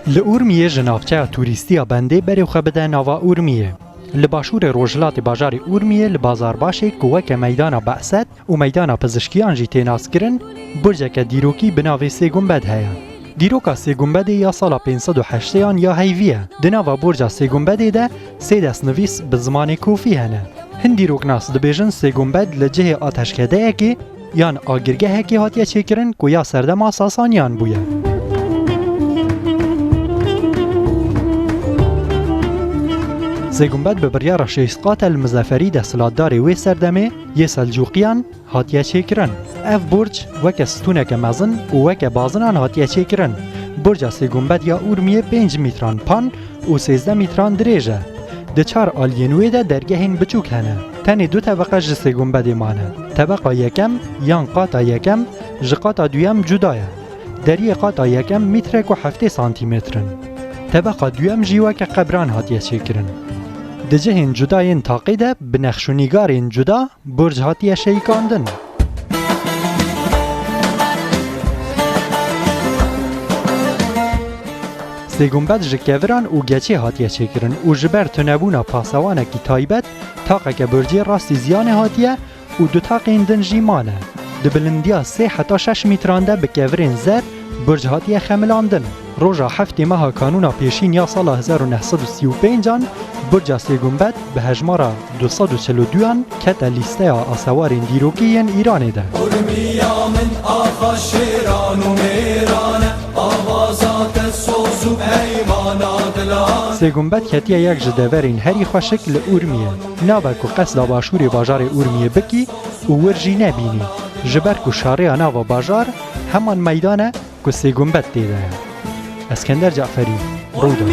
لأورمیه جنافچه توریستی بنده بری خبده نوا اورمیه. لباشور روجلات بازار اورمیه لبازار باشه کوک میدان بعثت و میدان پزشکیان جی تیناس کرن برجک دیروکی بناوی سه گنبد هیا. دیروکا سه گنبد یا سال 508 یا هیویه. دناوا برج سه گنبد ده سه دست نویس به زمان کوفی هنه. هندی روکناس دبیجن سه گنبد لجه آتشکده اکی یان آگرگه هکی هاتیه چکرن کو یا سردما ساسانیان بویه. سه گنبد به بریار شیسقات المزفری ده سلادداری وی سردمه یه سلجوقیان هاتیه چکرن. اف برج وک ستونک مزن و وک بازنان هاتیه چکرن. برج سه گنبد یا اورمیه 5 متران پان و 13 متران دریجه. ده 4 آلینوی ده درگهین بچوک هنه. تنی دو طبقه ج سه گنبد مانه. طبقه یکم یان قاطا یکم ج قاطا دویم جدایه. دری قاطا یکم مترک و 7 سانتی مترن. طبقه دویم جیوک قبران هاتیه چکرن. دجهن جداین تاقیده بنخشونیگارین جدا برج هاتیه شیکاندن. سه گنبد جکوران و گچه هاتیه چکرن و جبر تنبونا پاسوانه کی تایبت تاقه که برجی راستی زیانه هاتیه و دو تاقین دنجی مانه. دبلندیا 3 حتی 6 مترانده بکورین زر برج هاتیه خملاندن. روژا هفته ماه کانونا پیشین یا سال 1935 برج سه گنبد به هجمارا 242 کت لیسته آسوارین دیروکیین ایرانه ده. اورمیا من آقا شیران و میرانه آوازات سوز و پیمانات لان. سه گنبد کتیه یک جدورین هری خوشک لأورمیه. ناوک و قصد باشوری باجار اورمیه بکی و ورجی نبینی. جبرک و شاره ناو باجار همان میدانه که سه گنبد دیده. اسکندر جعفری رودا.